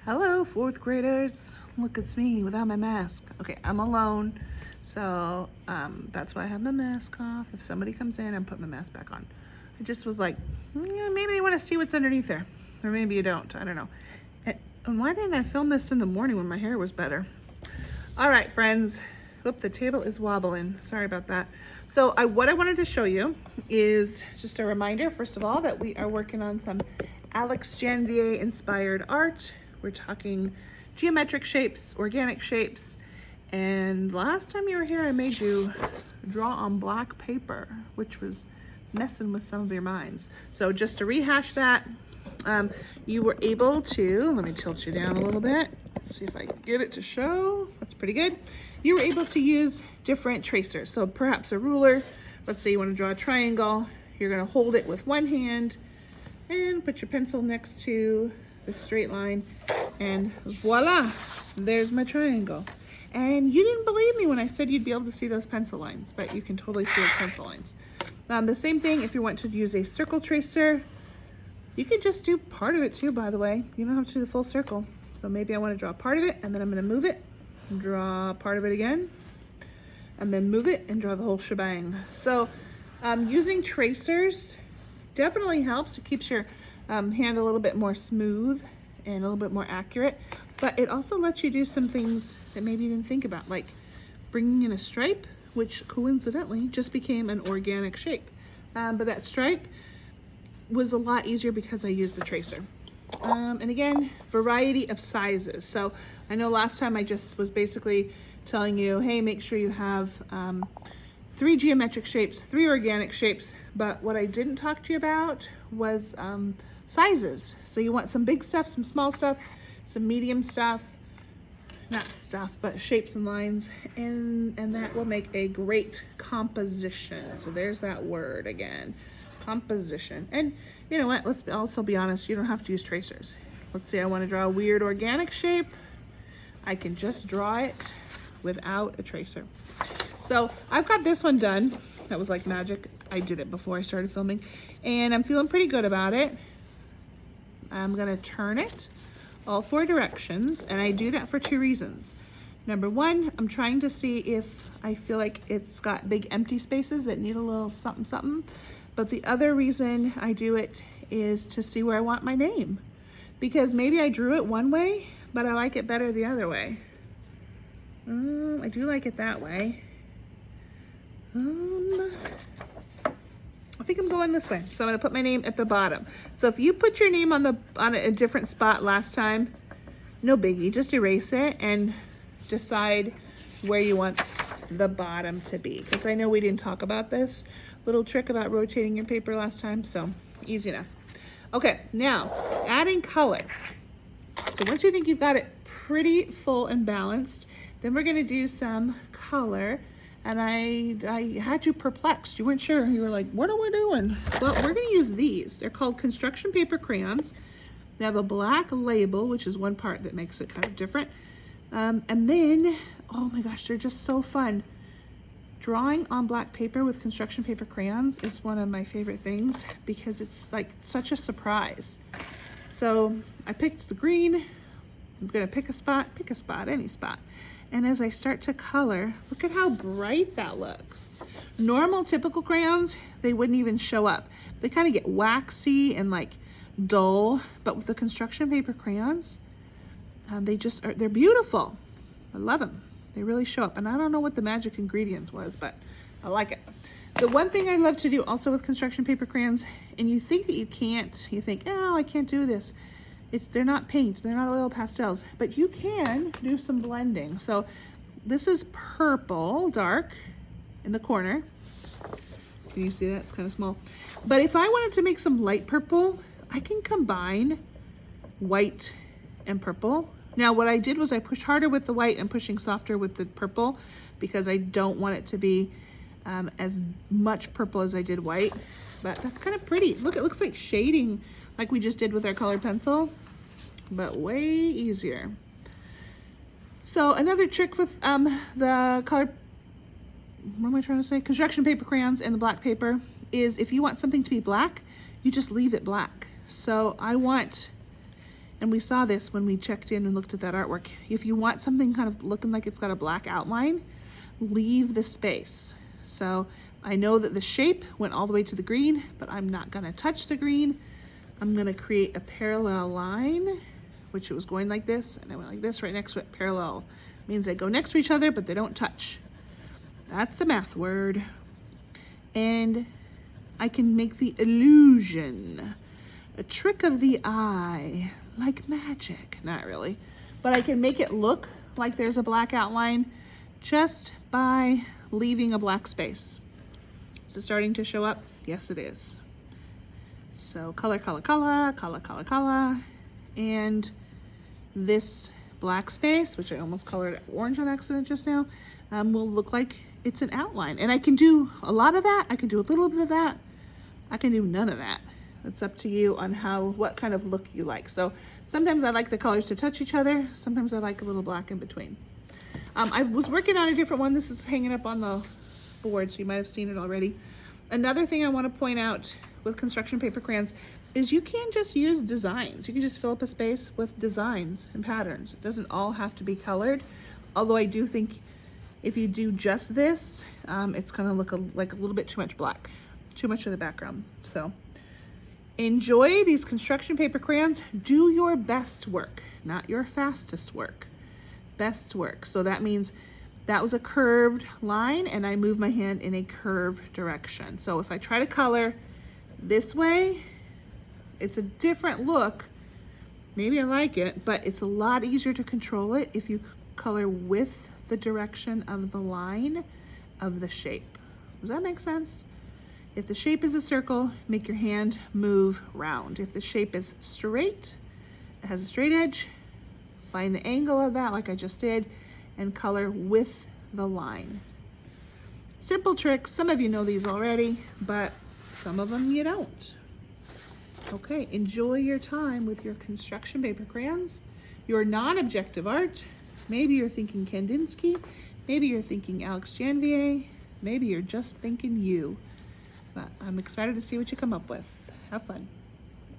Hello, fourth graders. Look, it's me without my mask. Okay, I'm alone, so that's why I have my mask off. If somebody comes in, I'm putting my mask back on. I just was like, maybe they want to see what's underneath there, or maybe you don't. I don't know. And why didn't I film this in the morning when my hair was better? All right, friends. Oop, the table is wobbling. Sorry about that. So what I wanted to show you is just a reminder, first of all, that we are working on some Alex Janvier inspired art. We're talking geometric shapes, organic shapes, and last time you were here, I made you draw on black paper, which was messing with some of your minds. So just to rehash that, you were able to, let me tilt you down a little bit. Let's see if I can get it to show. That's pretty good. You were able to use different tracers. So perhaps a ruler. Let's say you want to draw a triangle. You're going to hold it with one hand and put your pencil next to the straight line, and voila, there's my triangle. And you didn't believe me when I said you'd be able to see those pencil lines, but you can totally see those pencil lines. The same thing if you want to use a circle tracer. You could just do part of it too, by the way. You don't have to do the full circle. So maybe I want to draw part of it, and then I'm going to move it, and draw part of it again, and then move it and draw the whole shebang. So using tracers definitely helps. It keeps your hand a little bit more smooth and a little bit more accurate, but it also lets you do some things that maybe you didn't think about, like bringing in a stripe, which coincidentally just became an organic shape. But that stripe was a lot easier because I used the tracer. And again, variety of sizes. So I know last time I just was basically telling you, hey, make sure you have 3 geometric shapes, 3 organic shapes, but what I didn't talk to you about was sizes. So you want some big stuff, some small stuff, some medium stuff, not stuff, but shapes and lines, and that will make a great composition. So there's that word again, composition. And you know what, let's also be honest, you don't have to use tracers. Let's say I want to draw a weird organic shape. I can just draw it without a tracer. So I've got this one done. That was like magic. I did it before I started filming, and I'm feeling pretty good about it. I'm gonna turn it all 4 directions, and I do that for 2 reasons. Number 1, I'm trying to see if I feel like it's got big empty spaces that need a little something something. But the other reason I do it is to see where I want my name, because maybe I drew it one way, but I like it better the other way. I do like it that way. I think I'm going this way. So I'm gonna put my name at the bottom. So if you put your name on a different spot last time, no biggie, just erase it and decide where you want the bottom to be. Because I know we didn't talk about this little trick about rotating your paper last time, so easy enough. Okay, now adding color. So once you think you've got it pretty full and balanced, then we're gonna do some color. And I had you perplexed. You weren't sure. You were like, what are we doing? Well, we're gonna use these. They're called construction paper crayons. They have a black label, which is one part that makes it kind of different. And then, oh my gosh, they're just so fun. Drawing on black paper with construction paper crayons is one of my favorite things because it's like such a surprise. So I picked the green. I'm gonna pick a spot, any spot. And as I start to color, look at how bright that looks. Normal, typical crayons, they wouldn't even show up. They kind of get waxy and like dull, but with the construction paper crayons, they're beautiful. I love them. They really show up. And I don't know what the magic ingredient was, but I like it. The one thing I love to do also with construction paper crayons, and you think that you can't, you think, oh, I can't do this. They're not paint, they're not oil pastels, but you can do some blending. So this is purple, dark, in the corner. Can you see that? It's kind of small. But if I wanted to make some light purple, I can combine white and purple. Now what I did was I pushed harder with the white and pushing softer with the purple because I don't want it to be as much purple as I did white. But that's kind of pretty. Look, it looks like shading like we just did with our colored pencil, but way easier. So another trick with the colored, what am I trying to say? Construction paper crayons and the black paper is if you want something to be black, you just leave it black. So I want And we saw this when we checked in and looked at that artwork. If you want something kind of looking like it's got a black outline, leave the space. So I know that the shape went all the way to the green, but I'm not gonna touch the green. I'm gonna create a parallel line, which it was going like this, and I went like this right next to it. Parallel means they go next to each other, but they don't touch. That's a math word. And I can make the illusion, a trick of the eye, like magic. Not really, but I can make it look like there's a black outline just by leaving a black space. Is it starting to show up? Yes, it is. So color, color, color, color, color, color, and this black space, which I almost colored orange on accident just now, will look like it's an outline. And I can do a lot of that. I can do a little bit of that. I can do none of that. It's up to you on what kind of look you like. So sometimes I like the colors to touch each other. Sometimes I like a little black in between. I was working on a different one. This is hanging up on the board, so you might have seen it already. Another thing I want to point out with construction paper crayons is you can just use designs. You can just fill up a space with designs and patterns. It doesn't all have to be colored, although I do think if you do just this, it's gonna look like a little bit too much black, too much of the background. So enjoy these construction paper crayons. Do your best work, not your fastest work. Best work. So that means that was a curved line and I move my hand in a curved direction. So if I try to color this way, it's a different look. Maybe I like it, but it's a lot easier to control it if you color with the direction of the line of the shape. Does that make sense? If the shape is a circle, make your hand move round. If the shape is straight, it has a straight edge, find the angle of that like I just did and color with the line. Simple tricks. Some of you know these already, but some of them you don't. Okay, enjoy your time with your construction paper crayons, your non-objective art. Maybe you're thinking Kandinsky, maybe you're thinking Alex Janvier, maybe you're just thinking you. But I'm excited to see what you come up with. Have fun.